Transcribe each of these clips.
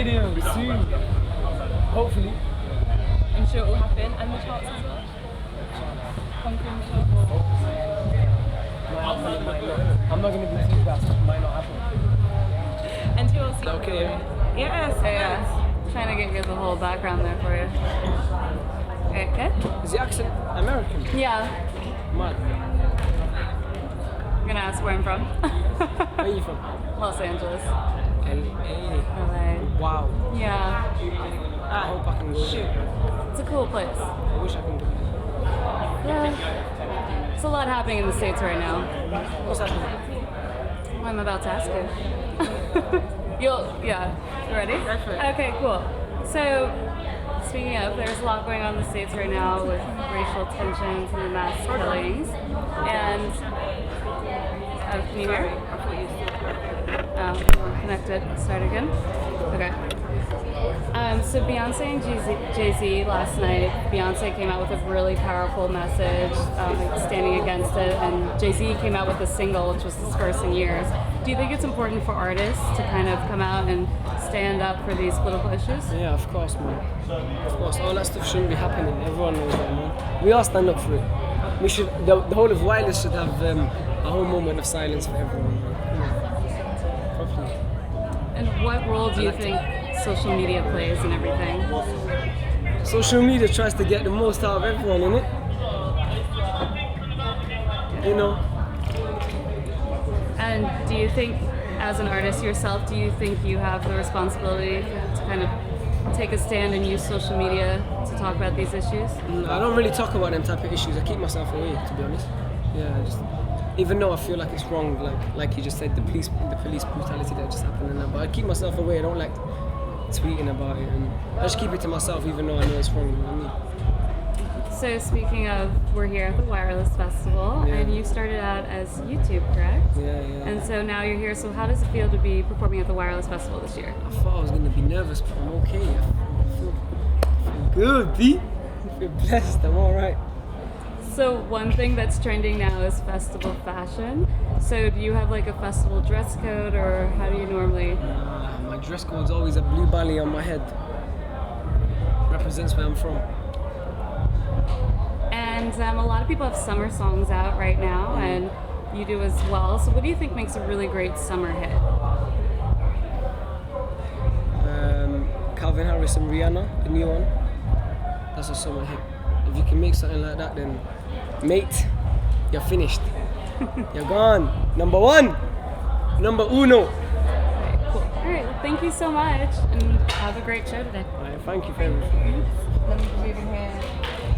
radio soon. Hopefully. I'm sure it will happen. And the charts as well. Conquering the charts. Might happen, it might not. I'm not going to be too fast. It might not happen. And who else? Okay. Yes. Yeah. Trying to get you the whole background there for you. Okay. Is the accent American? Yeah. Mad. I'm gonna ask where I'm from. Where are you from? Los Angeles. LA. LA. Wow. Yeah. I hope I can go there. It's a cool place. I wish I can go there. Yeah. There's a lot happening in the States right now. What's happening? Well, I'm about to ask you. Yeah. You ready? Go for it. Okay, cool. So, speaking of, there's a lot going on in the States right now with racial tensions and the mass killings. And, can you hear? Oh, we're connected. Start again? Okay. So Beyonce and Jay-Z last night, Beyonce came out with a really powerful message standing against it, and Jay-Z came out with a single, which was his first in years. Do you think it's important for artists to kind of come out and stand up for these political issues? Yeah, of course, man. Of course, all that stuff shouldn't be happening. Everyone knows that, man. We all stand up for it. We should. The whole of wireless should have a whole moment of silence for everyone. Properly. And what role do you think social media plays in everything? Social media tries to get the most out of everyone, innit? You know. And do you think, as an artist yourself, do you think you have the responsibility to kind of take a stand and use social media to talk about these issues? I don't really talk about them type of issues. I keep myself away, to be honest. Yeah, even though I feel like it's wrong, like you just said, the police brutality that just happened, and that, but I keep myself away. I don't like tweeting about it, and I just keep it to myself, even though I know it's wrong. You know what I mean? So speaking of, we're here at the Wireless Festival, and you started out as YouTube, correct? Yeah. And so now you're here. So how does it feel to be performing at the Wireless Festival this year? I thought I was gonna be nervous, but I'm okay. I feel good, B. I feel blessed. I'm all right. So one thing that's trending now is festival fashion. So do you have like a festival dress code, or how do you normally? My dress code's always a blue bally on my head. Represents where I'm from. And a lot of people have summer songs out right now, and you do as well. So what do you think makes a really great summer hit? Calvin Harris and Rihanna, the new one. That's a summer hit. If you can make something like that, then mate, you're finished. You're gone. Number one. Number uno. Cool. All right. Well, thank you so much, and have a great show today. All right, thank you for everything. Let me move your hair.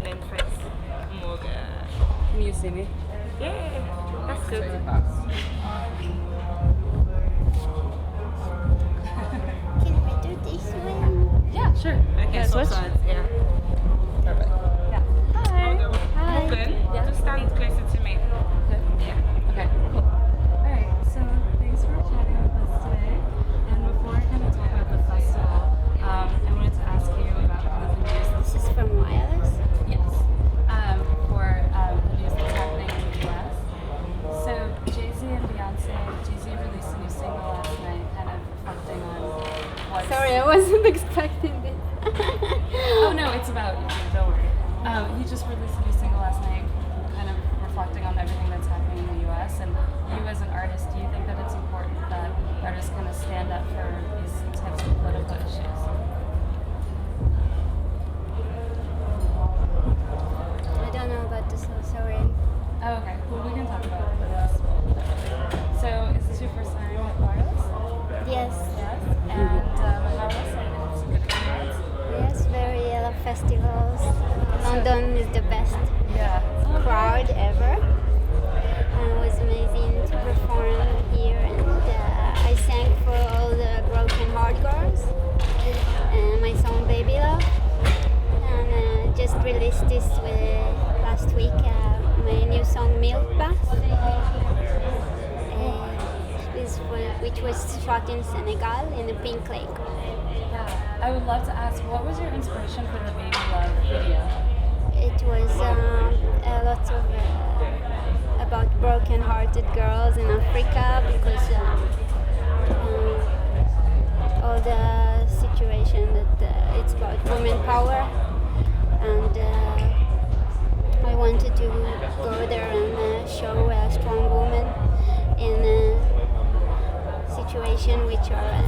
Then face. More good. Can you see me? Yeah. That's good. Can we do this one? Yeah, sure. Okay, switch. sides, yeah. Perfect. Yeah. Hi. Morgan, just stand closer to me. Yeah. Okay, cool. Alright, so thanks for chatting with us today. And before I kind of talk about the festival, I wanted to ask you about one of the news. This is from Wireless. Yes. For the news that's happening in the US. So Jay-Z and Beyonce, Jay-Z released a new single last night, kind of reflecting on what's... Sorry, I wasn't expecting this. Oh no, it's about you, don't worry. He just released a new single last night, kind of reflecting on everything that's happening in the US. And you as an artist, do you think that it's important that artists kind of stand up for these types of political issues? I don't know about this, so sorry. Oh, okay. Well, we can talk about the festival. So, is this your first time at Wireless? Yes. Yes. And how was it? It's a good experience. Yes, very love festivals. London is the best Yeah. crowd ever. And it was amazing to perform here, and I sang for all the broken heart girls and my song Baby Love, and just released this last week, my new song Milk Bath, which was shot in Senegal in a pink lake. Yeah. I would love to ask, what was your inspiration for the Baby Love video? It was a lot of about broken-hearted girls in Africa, because all the exhibition that it's about women power, and I wanted to go there and show a strong woman in a situation which are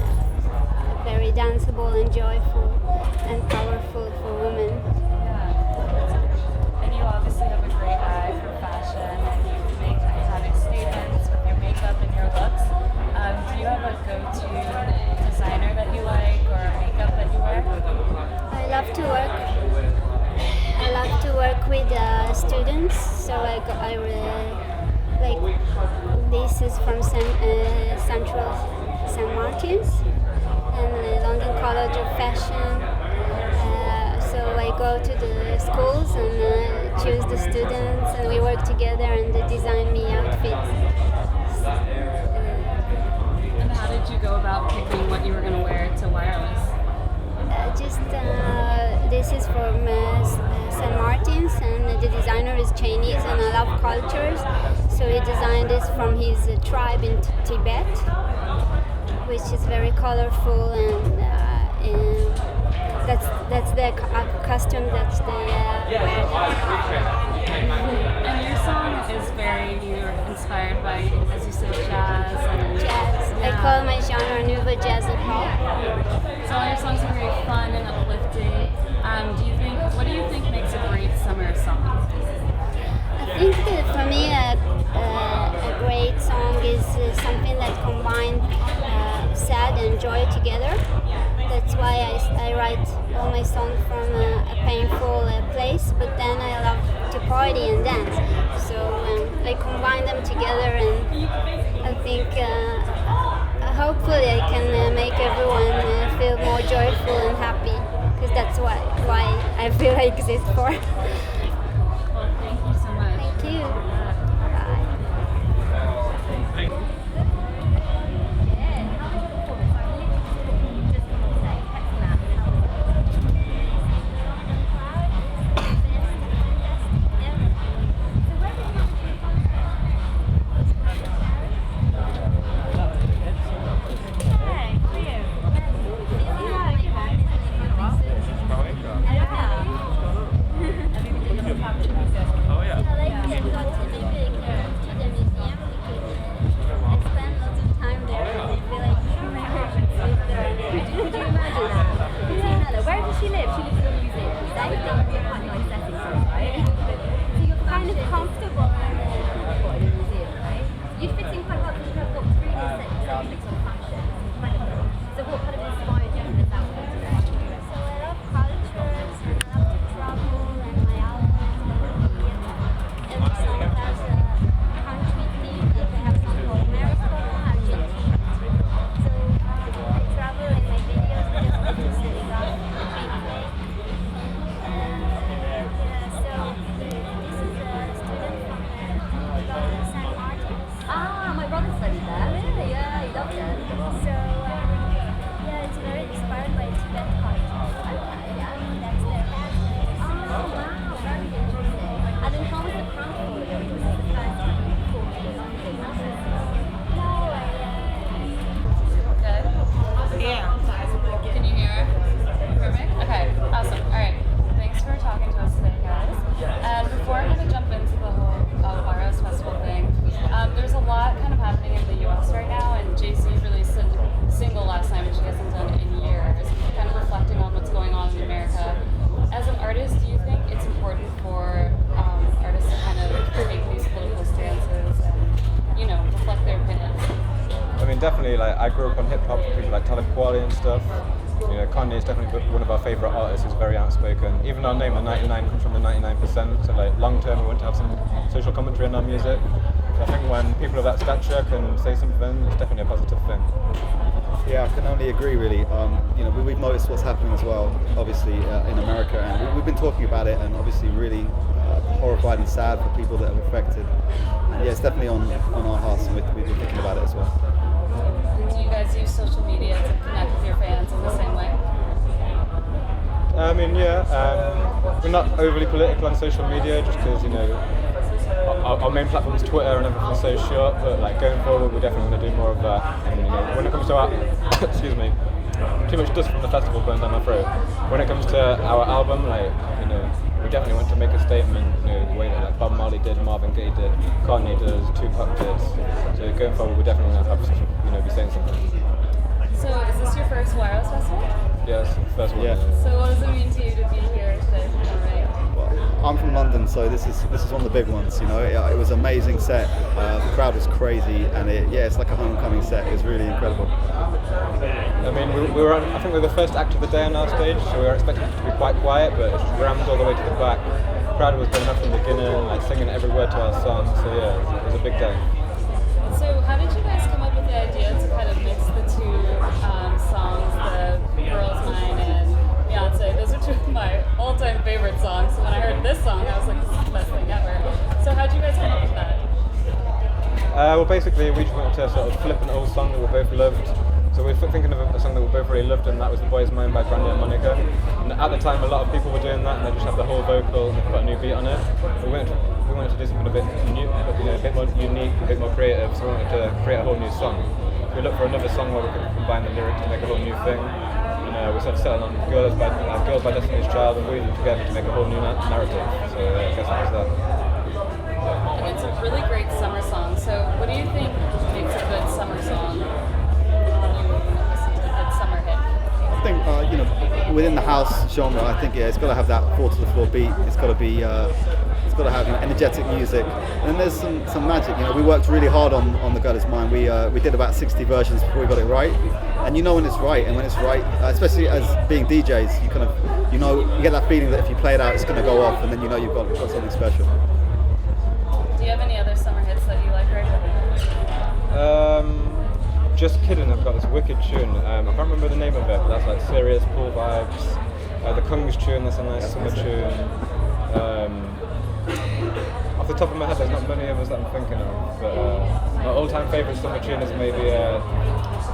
very danceable and joyful and powerful for women. Yeah. And you obviously have a great eye for fashion, and you make iconic statements with your makeup and your looks. Do you have a go-to designer that you like or makeup that you wear? I love to work with students, so like this is from Central St. Martin's and the London College of Fashion. So I go to the schools and choose the students, and we work together and they design me outfits. And how did you go about picking what you were going to wear to wireless? This is from St. Martin's, and the designer is Chinese, and I love cultures. So he designed this from his tribe in Tibet, which is very colorful, and that's their custom that they wear. And your song is you're inspired by, as you said, jazz. And jazz. Yeah. I call my genre nouveau jazz and pop. So all your songs are very fun and uplifting. What do you think makes a great summer song? I think that for me a great song is something that combines sad and joy together. That's why I write all my songs from a painful place, but then I love to party and dance. So I combine them together, and I think hopefully I can make everyone feel more joyful and happy, because that's why I feel I exist for. Well, thank you so much. Thank you. Bye. Definitely, like I grew up on hip hop, people like Talib Kweli and stuff. You know, Kanye is definitely one of our favourite artists. He's very outspoken. Even our name, the 99, comes from the 99%. So, like long term, we want to have some social commentary in our music. So I think when people of that stature can say something, it's definitely a positive thing. Yeah, I can only agree. Really, you know, we've noticed what's happening as well. Obviously, in America, and we've been talking about it, and obviously, really horrified and sad for people that are affected. And yeah, it's definitely on our hearts, and we're thinking about it as well. Do you guys use social media to connect with your fans in the same way? I mean, yeah, we're not overly political on social media just because, you know, our main platform is Twitter and everything's so short, but like going forward we definitely want to do more of that. And you know, when it comes to our excuse me, too much dust from the festival going down my throat. When it comes to our album, like, you know, we definitely want to make a statement, you know, the way that like Bob Marley did, Marvin Gaye did, Kanye does, Tupac did. So going forward, we definitely want to have, you know, be saying something. So is this your first Wireless Festival? Yes, first one. Yeah. So what does it mean to you to be here today for Monterey? Well, I'm from London, so this is one of the big ones. You know, it was an amazing set. The crowd was crazy, and it's like a homecoming set. It was really incredible. I mean, we were I think we were the first act of the day on our stage, so we were expecting it to be quite quiet, but it rammed all the way to the back. The crowd was going up from the beginning, like singing every word to our song. So yeah, it was a big day. So how did you guys come up with the idea to kind of mix the two songs, the Girl's Mine and Beyonce? Those are two of my all-time favorite songs. So when I heard this song, I was like, this is the best thing ever. So how did you guys come up with that? Well, basically, we just wanted to sort of flip an old song that we both loved. So we were thinking of a song that we both really loved, and that was The Boy's Mine by Brandy and Monica. And at the time, a lot of people were doing that, and they just had the whole vocal and they put a new beat on it. We wanted to do something a bit new, a bit more unique, a bit more creative, so we wanted to create a whole new song. We looked for another song where we could combine the lyrics to make a whole new thing. And we sort of settled on Girls by Destiny's Child and weaved them together to make a whole new narrative. So I guess that was that. And it's a really great summer song. So what do you think makes a good summer song? I think you know, within the house genre, I think it's got to have that 4 to the floor beat. It's got to be it's got to have, you know, energetic music. And then there's some magic. You know, we worked really hard on The Girl Is Mine. We did about 60 versions before we got it right. And you know when it's right, and when it's right, especially as being DJs, you kind of, you know, you get that feeling that if you play it out, it's going to go off, and then you know you've got something special. Do you have any other summer hits that you like right now? Just Kidding, I've got this wicked tune. I can't remember the name of it, but that's like serious pool vibes. The Kung's tune, that's a nice summer tune. Off the top of my head, there's not many of us that I'm thinking of, but my all-time favourite summer tune is maybe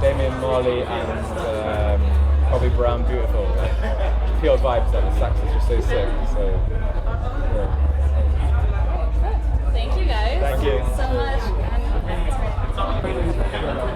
Damian Marley and Bobby Brown, Beautiful. Pure vibes, like the sax is just so sick. So, yeah. Thank you guys. Thank you so much. Amazing job.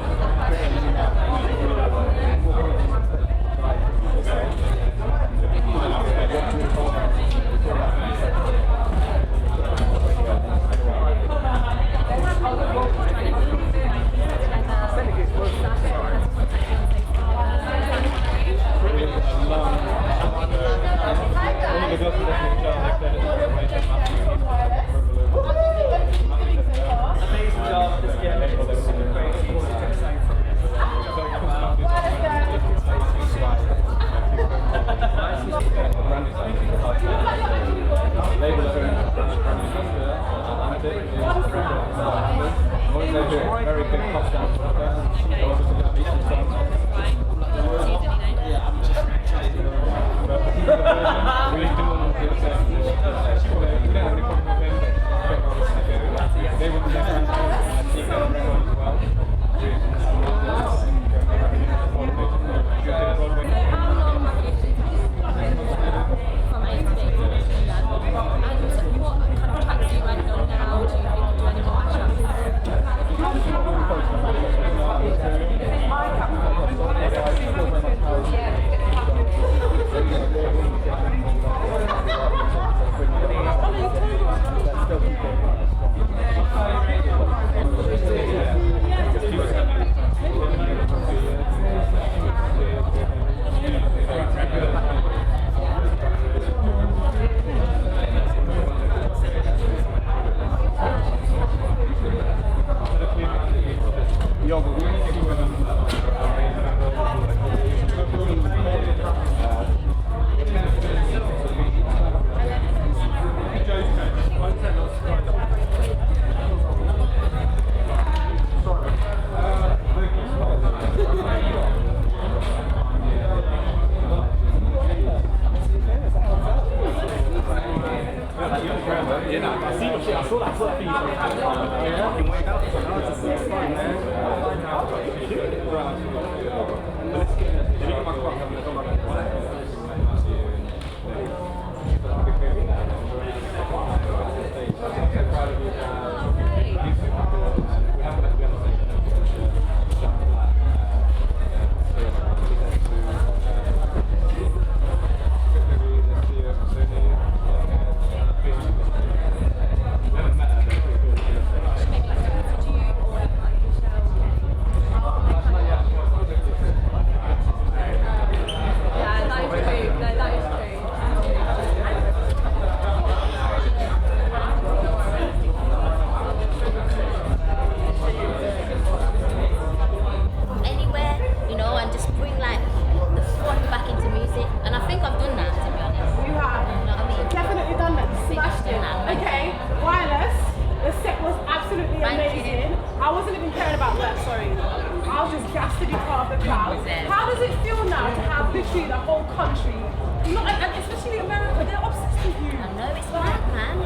literally the whole country, and especially America, they're obsessed with you. I know, it's mad, man.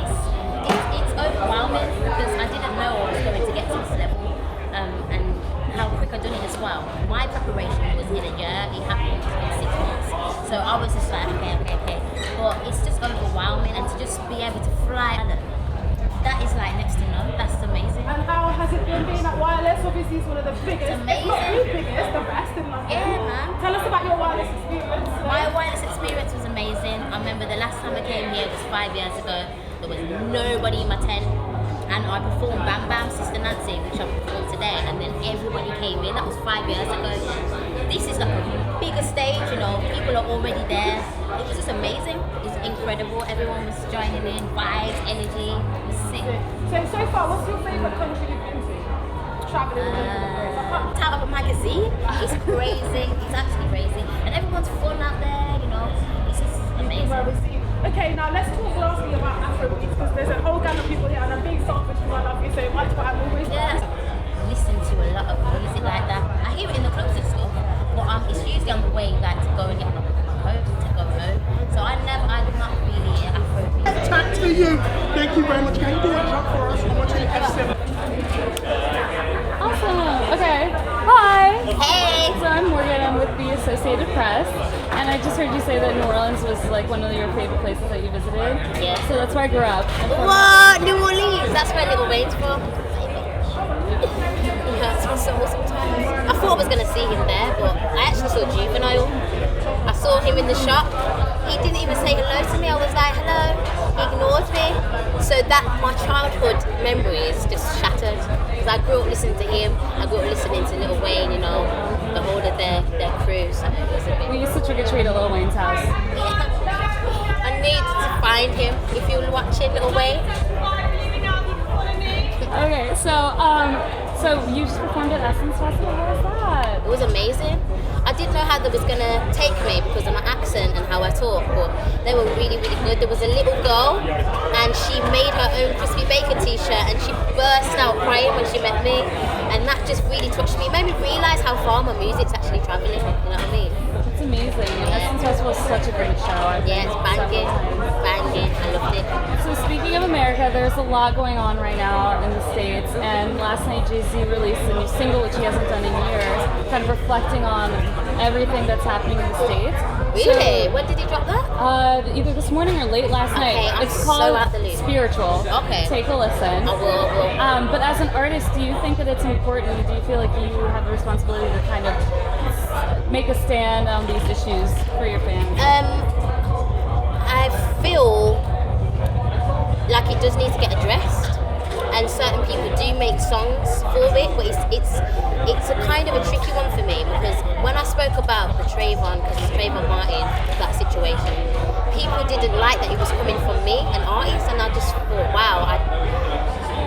It's overwhelming because I didn't know I was going to get to this level, and how quick I done it as well. My preparation was in a year, it happened in 6 months. So I was just like, okay. But it's just overwhelming, and to just be able to fly, that is like next to none. That's amazing. And how has it been being at Wireless? Obviously, it's one of the biggest, It's amazing. if not the biggest, the best in London. Yeah, man. Tell us about your Wireless experience. My wireless experience was amazing. I remember the last time I came here was 5 years ago. There was nobody in my tent, and I performed Bam Bam, Sister Nancy, which I performed today, and then everybody came in. That was 5 years ago. This is like a bigger stage, you know, people are already there. It was just amazing. It's incredible. Everyone was joining in, vibes, energy. It was sick. So far, what's your favourite country you've been to? Traveling all over the place. I can't- Type of a magazine. It's crazy. It's actually crazy. And everyone's fun out there, you know. It's just amazing. Well received. Okay, now let's talk lastly about Afrobeats, because there's a whole gang of people here, and I'm being selfish because I love you so much, but I'm always Yeah. Listen to a lot of music like that. I hear it in the clubs and stuff, but it's usually on the way like to go and get my home, to go home. So I'm not really an Afrobeat. Back to you. Thank you very much. Can you do a jump for us? I want you to F7. Awesome. Okay. Hi. Hey! So I'm Morgan. I'm with the Associated Press, and I just heard you say that New Orleans was like one of your favorite places that you visited. Yeah. So that's where I grew up. What? New Orleans? That's where Little Wayne's from. It hurts me so sometimes. I thought I was going to see him there, but I actually saw Juvenile. I saw him in the shop. He didn't even say hello to me. I was like, hello. He ignored me. So that my childhood memory is just shattered. Because I grew up listening to him. I grew up listening to Little Wayne, you know, the whole of their crew. So it was a bit... We used to trick or treat at Lil Wayne's house. Yeah. I need to find him if you're watching Little Wayne. Okay, so you just performed at Essence Festival. How was that? It was amazing. I didn't know how they was gonna take me because of my accent and how I talk, but they were really, really good. There was a little girl, and she made her own crispy bacon t-shirt, and she burst out crying when she met me, and that just really touched me. It made me realise how far my music's actually travelling. You know what I mean? It's amazing. And Essence Festival is such a great show. I've Yeah, been it's several banging. times. I loved it. So speaking of America, there's a lot going on right now in the States, and last night Jay-Z released a new single, which he hasn't done in years, kind of reflecting on everything that's happening in the States. Really? When did he drop that? Either this morning or late last night. Okay, I'm It's so called out the loop. Spiritual. Okay. Take a listen. I will. But as an artist, do you think that it's important? Do you feel like you have the responsibility to kind of make a stand on these issues for your fans? I feel like it does need to get addressed, and certain people do make songs for it, but it's a kind of a tricky one for me, because when I spoke about the Trayvon Martin, that situation, people didn't like that it was coming from me, an artist, and I just thought, wow,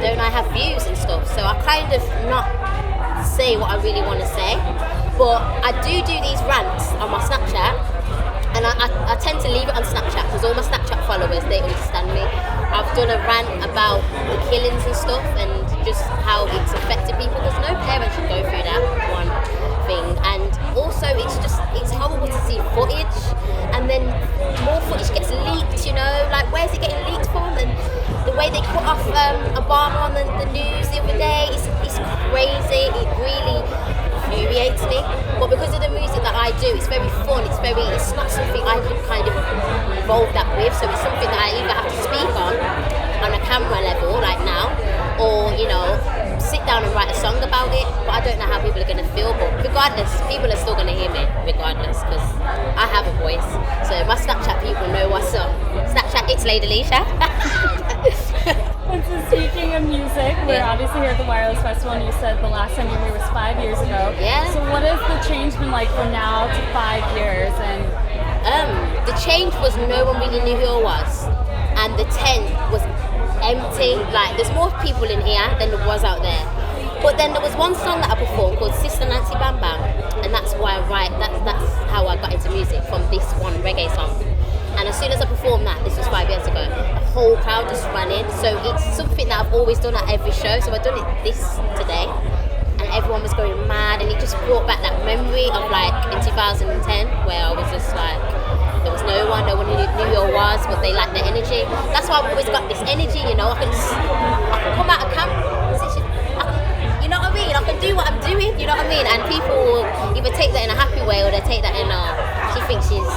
don't I have views and stuff, so I kind of not say what I really want to say, but I do these rants on my Snapchat. And I tend to leave it on Snapchat because all my Snapchat followers, they understand me. I've done a rant about the killings and stuff and just how it's affected people, because no parent should go through that one thing. And also it's horrible to see footage, and then more footage gets leaked, you know, like where's it getting leaked from? And the way they cut off Obama on the news the other day, it's crazy. It really infuriates me, but because of the music that I do, it's very fun, it's not something I can kind of involve that with, so it's something that I either have to speak on a camera level, like now, or, you know, sit down and write a song about it, but I don't know how people are going to feel, but regardless, people are still going to hear me, regardless, because I have a voice, so my Snapchat people know what's up. Snapchat, it's Lady Leisha. And so speaking of music, we're obviously here at the Wireless Festival, and you said the last time you were here was 5 years ago. Yeah. So what has the change been like from now to 5 years? And the change was no one really knew who I was, and the tent was empty. Like, there's more people in here than there was out there. But then there was one song that I performed called Sister Nancy Bam Bam, and that's why I write. That's how I got into music, from this one reggae song. And as soon as I performed that, this was 5 years ago, the whole crowd just ran in. So it's something that I've always done at every show. So I've done it this today, and everyone was going mad, and it just brought back that memory of like in 2010 where I was just like, there was no one knew who I was, but they liked the energy. That's why I've always got this energy, you know. I can come out of camp, you know what I mean? I can do what I'm doing, you know what I mean? And people will either take that in a happy way or they take that in a, she thinks she's,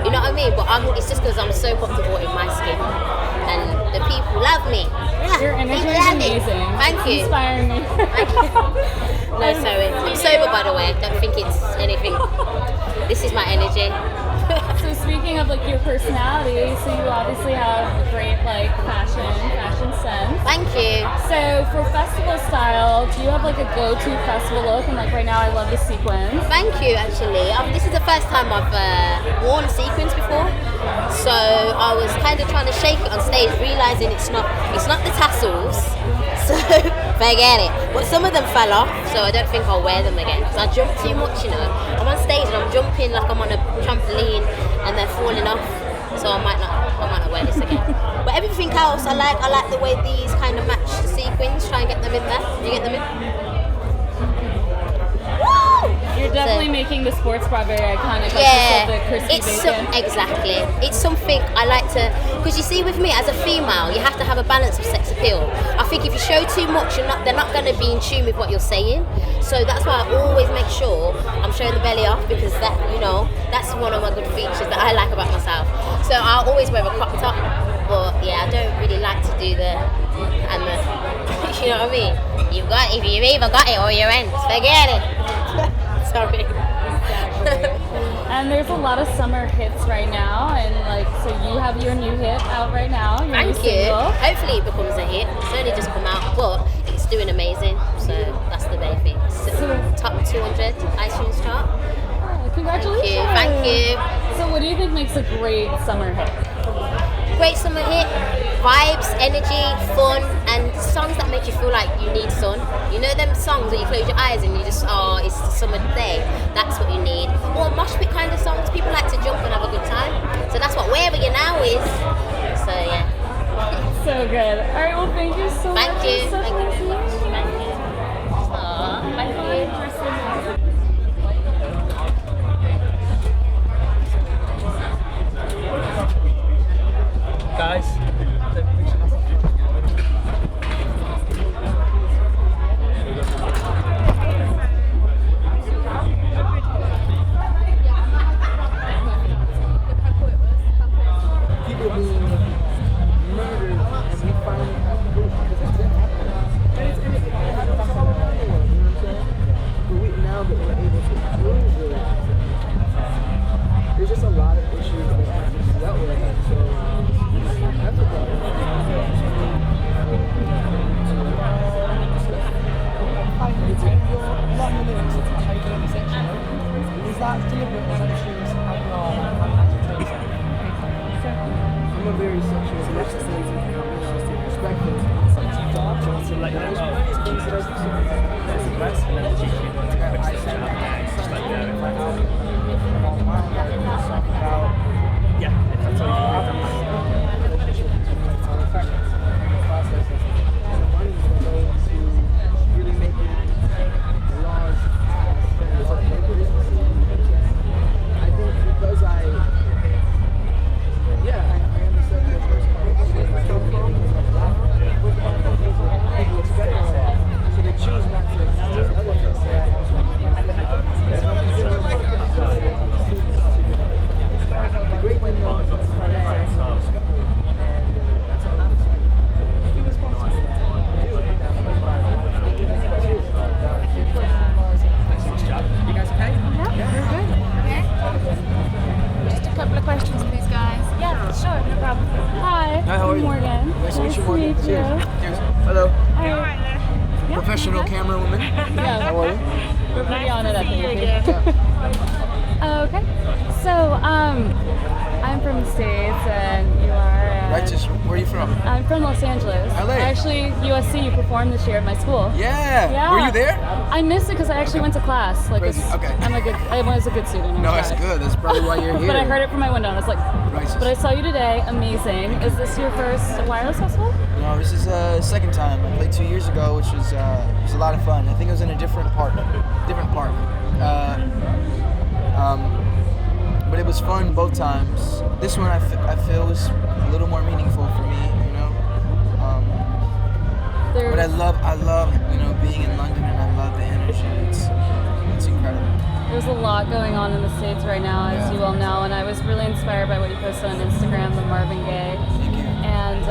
you know what I mean? But it's just because I'm so comfortable in my skin. And the people love me. Yeah, Your energy is amazing. Thank you. It's inspiring me. No, sorry. I'm sober, by the way. Don't think it's anything. This is my energy. So speaking of like your personality, so you obviously have a great like fashion sense. Thank you. So for festival style, do you have like a go-to festival look? And like right now, I love the sequins. Thank you. Actually, this is the first time I've worn sequins before, so I was kind of trying to shake it on stage, realizing it's not the tassels. So forget it. But some of them fell off, so I don't think I'll wear them again because I jump too much, you know. I'm on stage and I'm jumping like I'm on a trampoline and they're falling off, so I might not wear this again. But everything else I like the way these kind of match the sequins. Try and get them in there. You get them in? Woo! You're definitely making the sports bra very iconic. Like Yeah, the crispy bacon. exactly. It's something I like to, because you see with me as a female, you have to have a balance of sex appeal. I think if you show too much, they're not going to be in tune with what you're saying. So that's why I always make sure I'm showing the belly off, because that, you know, that's one of my good features that I like about myself. So I'll always wear a crop top, but yeah, I don't really like to do the you know what I mean? You've either got it or you're in. Forget it. Sorry. And there's a lot of summer hits right now, and like, so you have your new hit out right now. Your Thank new you. single. Hopefully it becomes a hit. It's only just come out, but it's doing amazing. So that's the main thing. Top 200 iTunes chart. Oh, congratulations. Thank you. So what do you think makes a great summer hit? Great summer hit, vibes, energy, fun, and songs that make you feel like you need sun. You know them songs where you close your eyes and you just, it's the summer day. That's what you need. Or mosh pit kind of songs. People like to jump and have a good time. So that's what Wherever You Now is. So yeah. So good. All right, well, thank you so much. Thank you. It's such Thank nice you. to meet you. Thank you. Aww, thank you. Guys. People being murdered, and we finally have to do it because it's different. And it's all around the world, you know what I'm saying? But now that we're able to prove it, there's just a lot of issues that have to be dealt with. So that's what I'm a very sexual necessary perspective. So like things that I do, that's the best, and then the teacher just like yeah, that's all you process the money that goes to really making the laws I think because I understand that person people expect so they choose not to use other things. The great thing though is it's part of that's all be responsible. You guys okay? Yeah, very good. Just a couple of questions, please, guys. Yeah, sure, no problem. Hi. Hi, how are you? Morgan. Nice to meet you, Morgan. Nice to meet you. Cheers. Hello. Hi. Professional camera woman. Yeah. How are you? We're pretty on it, I think. Okay. So, I'm from the States, and you are. Righteous. Where are you from? I'm from Los Angeles. LA. Actually, USC, you performed this year at my school. Yeah. Were you there? I missed it because I actually went to class. Like, Crazy. Okay. I was a good student. No, that's good. That's probably why you're here. But I heard it from my window, and I was like, Righteous. But I saw you today. Amazing. Is this your first wireless festival? No, this is second time. I played 2 years ago, which was a lot of fun. I think it was in a different park. But it was fun both times. This one I feel was a little more meaningful for me, you know. But I love, you know, being in London, and I love the energy. It's incredible. There's a lot going on in the States right now, as you all know, and I was really inspired by what you posted on Instagram, the Marvin Gaye. Thank you. And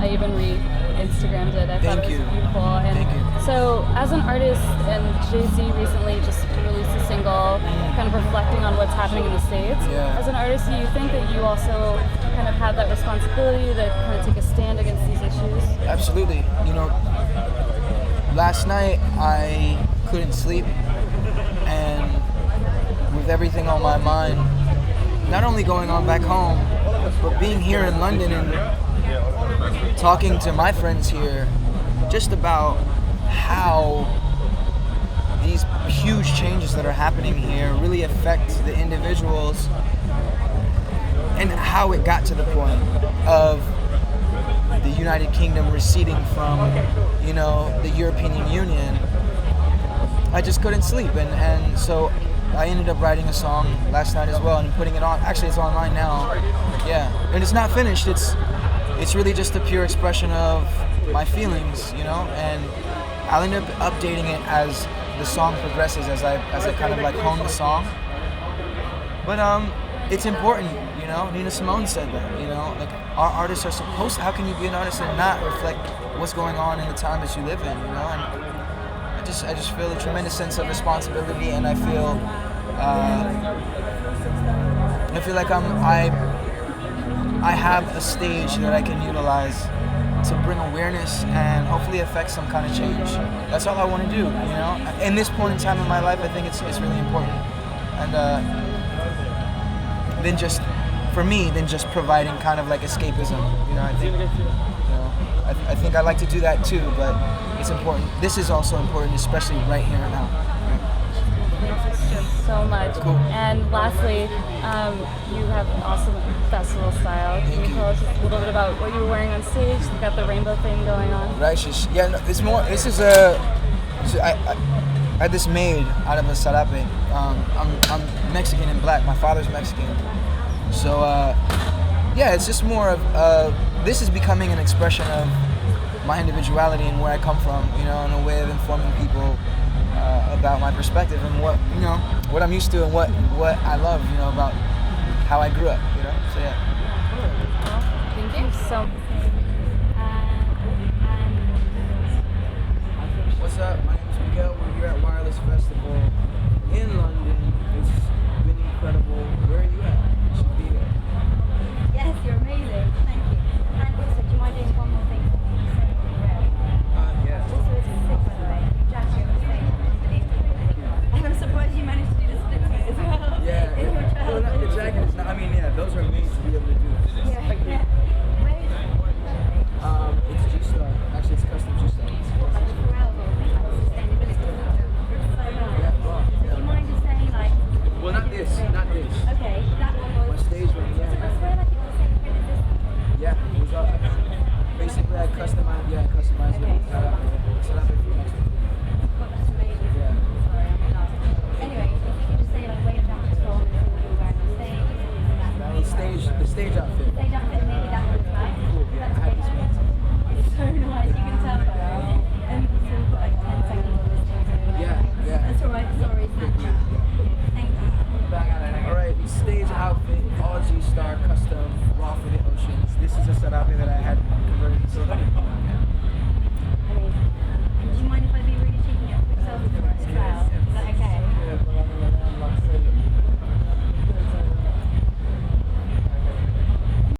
I even re-Instagrammed it. I thought it was beautiful. And Thank you. so, as an artist, and Jay-Z recently just released a single kind of reflecting on what's happening in the States. Yeah. As an artist, do you think that you also kind of have that responsibility to kind of take a stand against these issues? Absolutely. You know, last night I couldn't sleep, and with everything on my mind, not only going on back home, but being here in London and talking to my friends here just about how these huge changes that are happening here really affect the individuals, and how it got to the point of the United Kingdom receding from, you know, the European Union. I just couldn't sleep, and so I ended up writing a song last night as well and putting it on. Actually, it's online now. Yeah, and it's not finished. It's really just a pure expression of my feelings, you know. And I'll end up updating it as the song progresses, as I kind of like hone the song. But it's important, you know. Nina Simone said that, you know. Like, our artists are supposed to. How can you be an artist and not reflect what's going on in the time that you live in, you know? And I just feel a tremendous sense of responsibility, and I feel like I have a stage that I can utilize to bring awareness and hopefully affect some kind of change. That's all I want to do, you know. In this point in time in my life, I think it's really important. And then just for me, then just providing kind of like escapism, you know. I think I like to do that too, but it's important. This is also important, especially right here and now. Thank you so much. Cool. And lastly, you have awesome festival style. Can you tell us just a little bit about what you were wearing on stage? You got the rainbow thing going on. Righteous. Yeah, no, it's more. This is I had this made out of a sarape. I'm Mexican and black. My father's Mexican. So yeah, it's just more of this is becoming an expression of my individuality and where I come from, you know, and a way of informing people about my perspective and what I'm used to and what I love, you know, about how I grew up, you know. So yeah. Well, thank you so much.